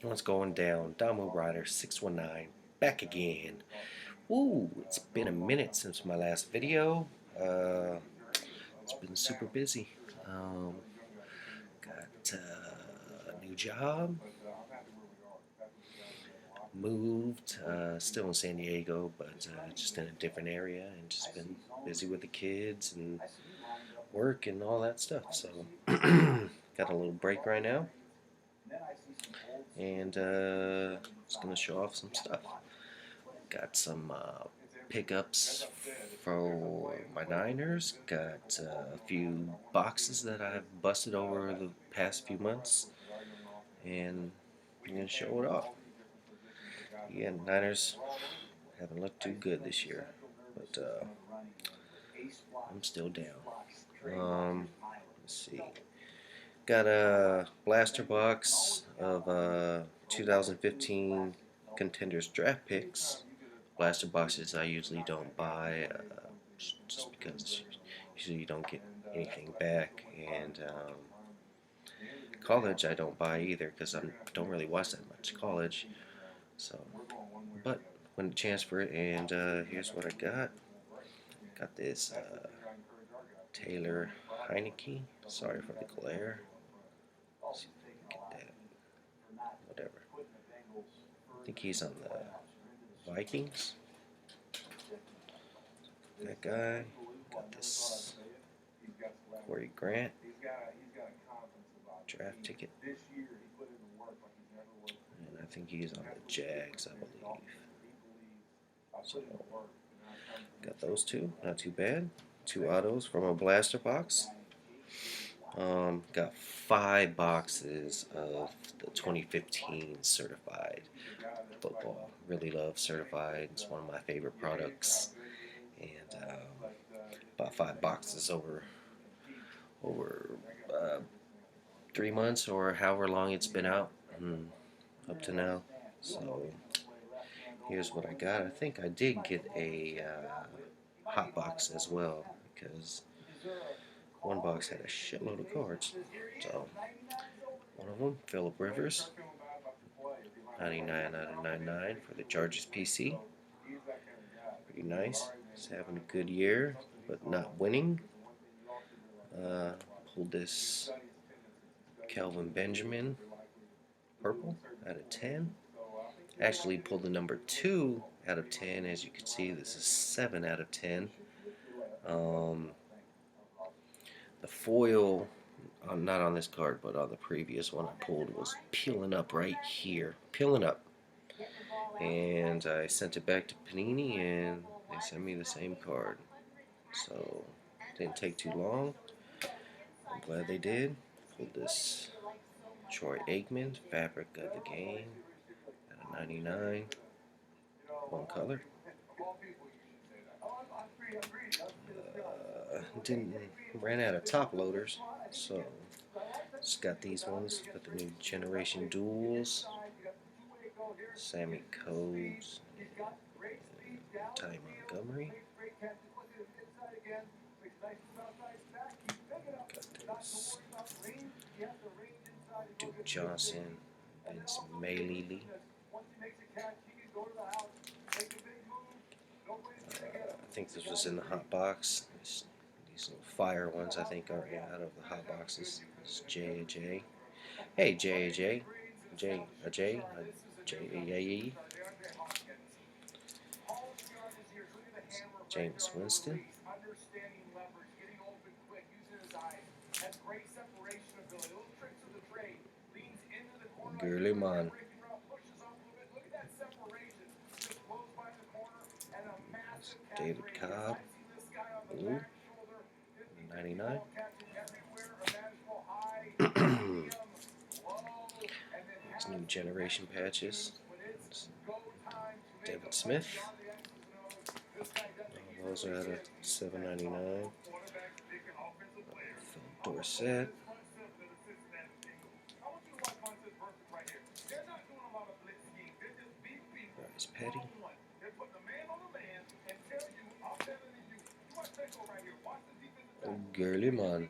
What's going down? Damu Rider 619 back again. Woo! It's been a minute since my last video. It's been super busy. Got a new job, moved, still in San Diego, but just in a different area, and just been busy with the kids and work and all that stuff. So, got a little break right now, and just gonna show off some stuff. Got some pickups for my Niners. Got a few boxes that I've busted over the past few months, and I'm gonna show it off. Yeah, Niners haven't looked too good this year, but I'm still down. Let's see. Got a blaster box of 2015 contenders draft picks. Blaster boxes I usually don't buy just because usually you don't get anything back. And college I don't buy either because I don't really watch that much college. So, but when the chance for it, and here's what I got. Got this Taylor Heineke. Sorry for the glare. Let's see if I can get that. Whatever. I think he's on the Vikings. That guy. Got this Corey Grant draft ticket. And I think he's on the Jags, I believe. So, got those two. Not too bad. Two autos from a blaster box. Got 5 boxes of the 2015 certified football. Really love certified. It's one of my favorite products. And bought 5 boxes over 3 months or however long it's been out up to now. So here's what I got. I think I did get a hot box as well because one box had a shitload of cards. So one of them, Philip Rivers, 99 out of 99 for the Chargers PC. Pretty nice. He's having a good year, but not winning. Uh, Pulled this Kelvin Benjamin purple out of 10. Actually pulled the number 2 out of 10. As you can see, this is 7 out of 10. The foil, not on this card, but on the previous one I pulled, was peeling up right here. Peeling up. And I sent it back to Panini, and they sent me the same card. So, didn't take too long. I'm glad they did. Pulled this Troy Aikman, Fabric of the Game, at a 99. One color. Didn't ran out of top loaders, so just got these ones. Got the new Generation Duels, Sammy Codes, Ty Montgomery. Got this Duke Johnson, Vince Mayley. I think this was in the hot box. These little fire ones, I think, are out of the hot boxes. This is J.A.J. Hey, J.A.J. J.A.E. James Winston. Gurley Man. David Cobb. Blue. 99. These new generation patches. David Smith. Those are at a $7.99. Phil Dorsett. Bryce Petty. Gurley Man.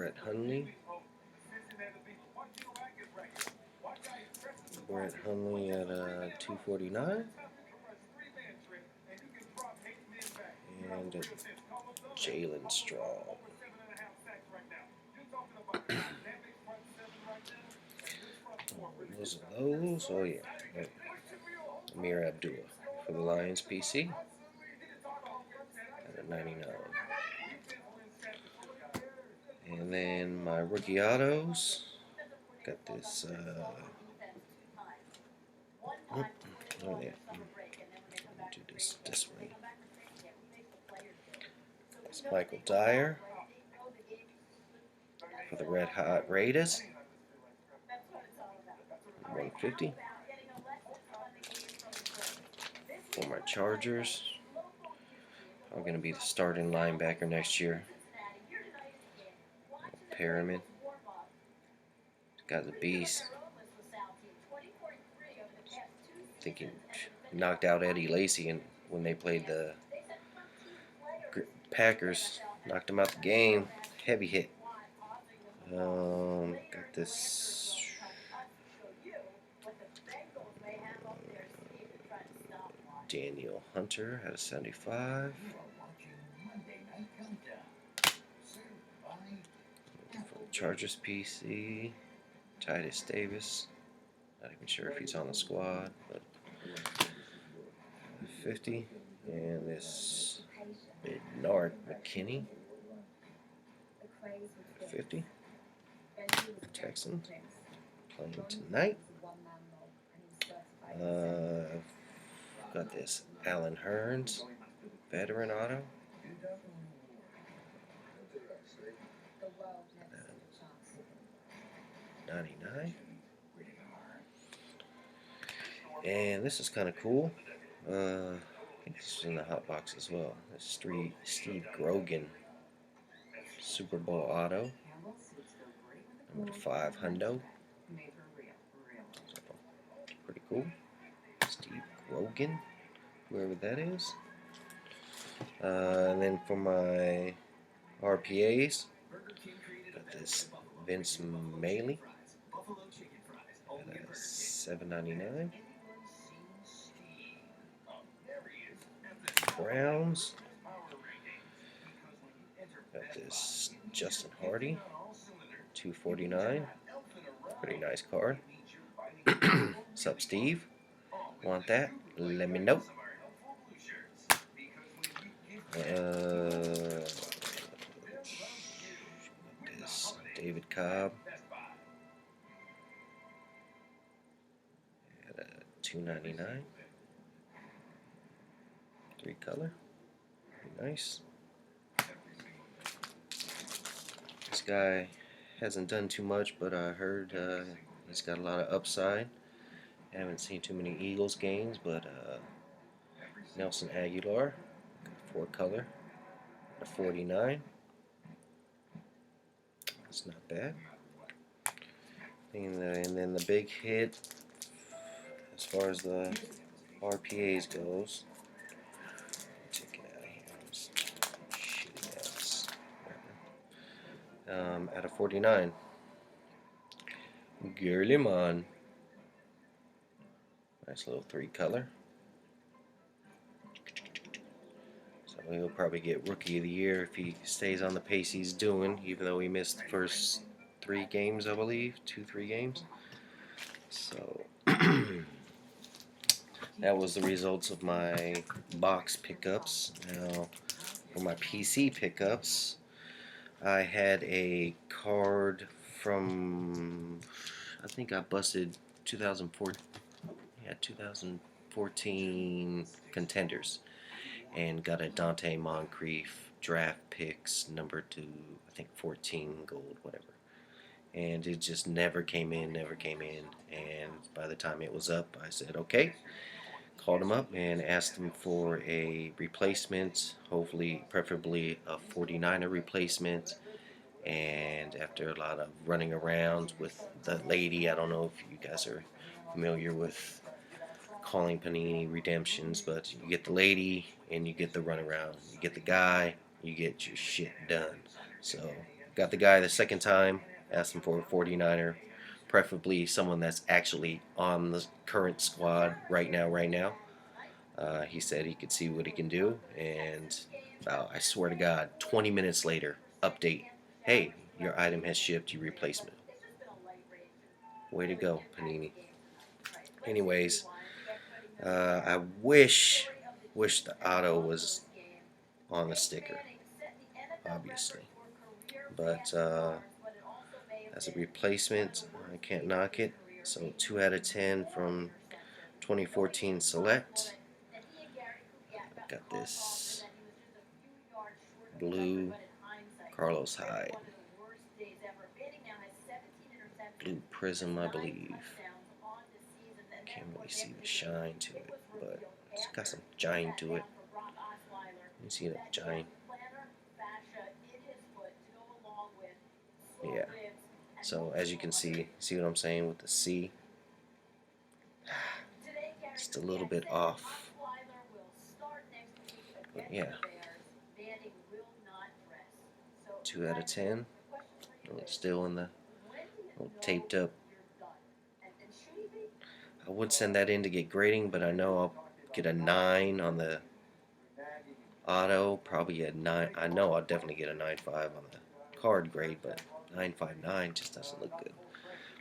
Brett Hundley. Brett Hundley at 249. And Jalen Straw. Those are those. Oh yeah. Amir Abdullah for the Lions PC at 99. And then my rookie autos. Got this. Oh yeah. Do this way. It's Michael Dyer for the Red Hot Raiders. 150. For my Chargers. I'm going to be the starting linebacker next year. Perriman. Guy's a beast. I think he knocked out Eddie Lacy when they played the Packers. Knocked him out the game. Heavy hit. Got this. Daniel Hunter at a 75. For the Chargers PC, Titus Davis. Not even sure if he's on the squad, but 50. And this Bernard McKinney, 50. Texan playing tonight. Got this Alan Hearns, veteran auto. 99. And this is kind of cool. I think this is in the hot box as well. This is Steve Grogan, Super Bowl auto. Number 5 hundo. So, pretty cool. Steve Grogan, whoever that is. And then for my RPAs, got this Vince Maley at $7.99. Browns, got this Justin Hardy, $2.49. Pretty nice card. What's up, Steve? Want that? Let me know. This David Cobb at $2.99. 3 color. Pretty nice. This guy hasn't done too much, but I heard he's got a lot of upside. I haven't seen too many Eagles games, but Nelson Aguilar, 4 color, a 49. That's not bad. And then the big hit, as far as the RPAs goes. Take it out of here. Shitty ass. At a 49. Gerliman. Nice little 3 color. So he'll probably get Rookie of the Year if he stays on the pace he's doing, even though he missed the first 3 games, I believe. 2-3 games. So that was the results of my box pickups. Now for my PC pickups, I had a card from, I think I busted 2014 contenders and got a Dante Moncrief draft picks number 2, I think 14 gold, whatever. And it just never came in. And by the time it was up, I said, okay. Called him up and asked him for a replacement, hopefully, preferably a 49er replacement. And after a lot of running around with the lady, I don't know if you guys are familiar with calling Panini redemptions, but you get the lady and you get the runaround. You get the guy, you get your shit done. So got the guy the second time, asked him for a 49er, preferably someone that's actually on the current squad right now. He said he could see what he can do, and I swear to God, 20 minutes later, update, hey, your item has shipped, your replacement. Way to go, Panini. Anyways, I wish the auto was on the sticker, obviously, but as a replacement, I can't knock it. So 2 out of 10 from 2014 Select. Got this blue Carlos Hyde, blue Prism, I believe. Can't really see the shine to it, but it's got some shine to it. You see the shine? Yeah. So as you can see what I'm saying with the C? Just a little bit off. But yeah. 2 out of 10. Still in the taped up. I would send that in to get grading, but I know I'll get a 9 on the auto, probably a 9. I know I'll definitely get a 9.5 on the card grade, but 9.59 just doesn't look good.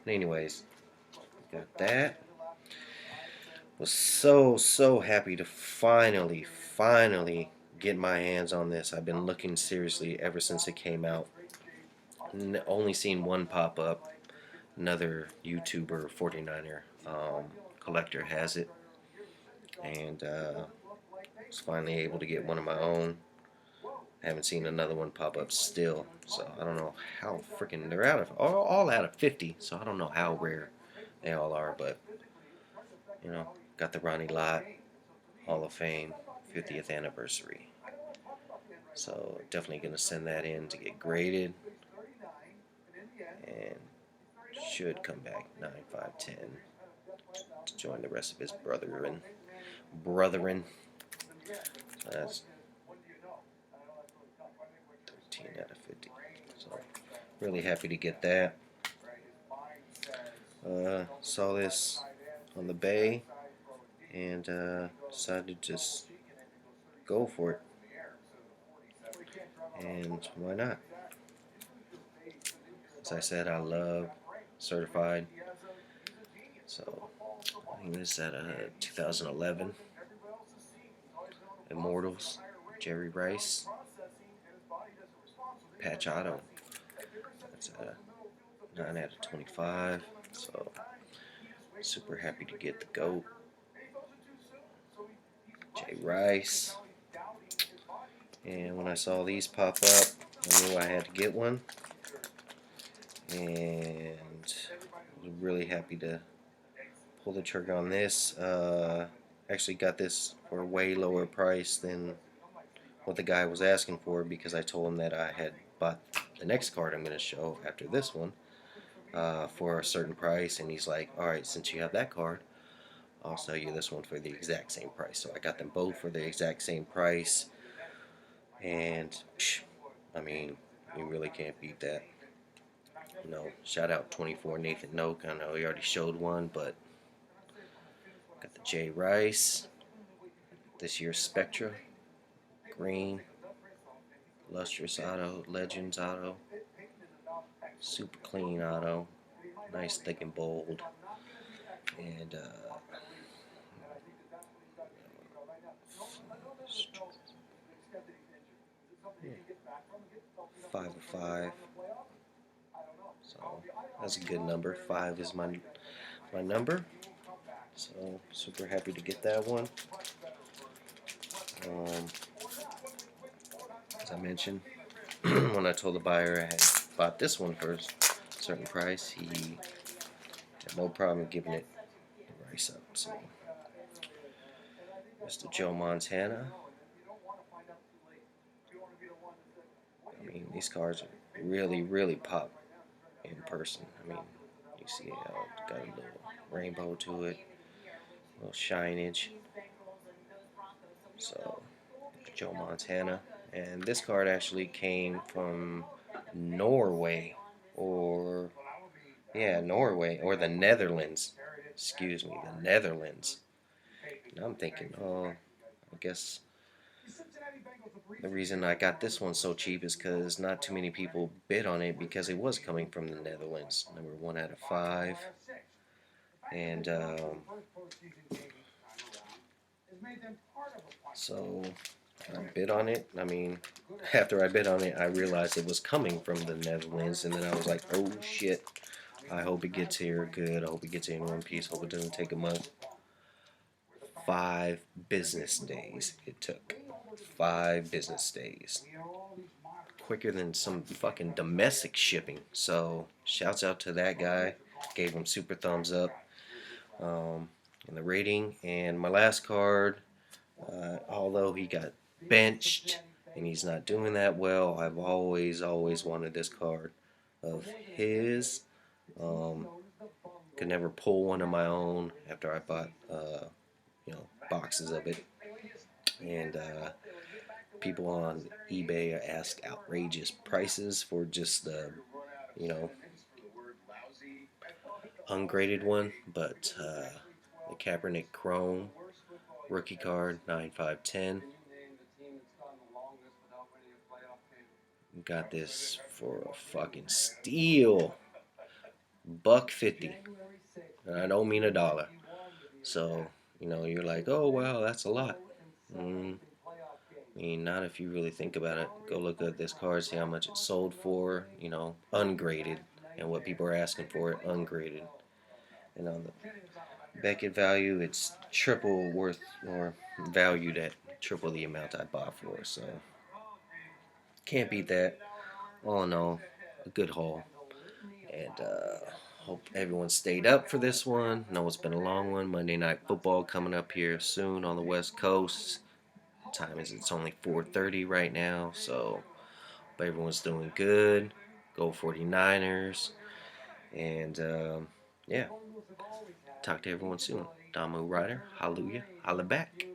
But anyways, got that. Was so happy to finally get my hands on this. I've been looking seriously ever since it came out. Only seen one pop up. Another YouTuber 49er collector has it, and was finally able to get one of my own. Haven't seen another one pop up still, so I don't know how freaking they're all out of 50. So I don't know how rare they all are, but you know, got the Ronnie Lott Hall of Fame 50th anniversary. So definitely gonna send that in to get graded, and should come back 9, 5, 10 to join the rest of his brethren. So that's 13 out of 50. So really happy to get that. Saw this on the bay and decided to just go for it. And why not? As I said, I love certified. So I think this is at 2011 Immortals, Jerry Rice, patch auto. That's a 9 out of 25. So super happy to get the GOAT, Jay Rice. And when I saw these pop up, I knew I had to get one, and was really happy to pull the trigger on this. Actually got this for a way lower price than what the guy was asking for, because I told him that I had bought the next card I'm going to show after this one for a certain price, and he's like, alright, since you have that card, I'll sell you this one for the exact same price. So I got them both for the exact same price, and I mean, you really can't beat that. You know, shout out 24 Nathan Noak. I know he already showed one, but got the Jay Rice, this year's Spectra, green, lustrous auto, Legends auto, super clean auto, nice thick and bold, and 5 of 5. So that's a good number. 5 is my number. So super happy to get that one. As I mentioned, when I told the buyer I had bought this one for a certain price, he had no problem giving it the price up. So Mr. Joe Montana. I mean, these cards really pop in person. I mean, you see how it's got a little rainbow to it, a little shinage. So Joe Montana. And this card actually came from Norway, or yeah, Norway, or the Netherlands. Excuse me, the Netherlands. And I'm thinking, oh, I guess the reason I got this one so cheap is because not too many people bid on it because it was coming from the Netherlands. Number 1 out of 5. And so I bid on it. I mean, after I bid on it, I realized it was coming from the Netherlands, and then I was like, oh shit. I hope it gets here good. I hope it gets here in one piece. Hope it doesn't take a month. 5 business days it took. 5 business days. Quicker than some fucking domestic shipping. So, shouts out to that guy. Gave him super thumbs up in the rating. And my last card, although he got benched and he's not doing that well, I've always wanted this card of his. Could never pull one of my own after I bought, boxes of it. And people on eBay ask outrageous prices for just the, you know, ungraded one. But the Kaepernick Chrome rookie card, 9/5/10. Got this for a fucking steal. $1.50. And I don't mean a dollar. So, you're like, oh, wow, that's a lot. I mean, not if you really think about it. Go look at this card, see how much it sold for, ungraded, and what people are asking for it, ungraded. And on the Beckett value, it's triple worth, or valued at triple the amount I bought for. So, can't beat that. All in all, a good haul. And hope everyone stayed up for this one. Know it's been a long one. Monday Night Football coming up here soon on the West Coast. Time is it's only 4:30 right now, so hope everyone's doing good. Go 49ers. And yeah, talk to everyone soon. Damu Ryder, hallelujah, holla back.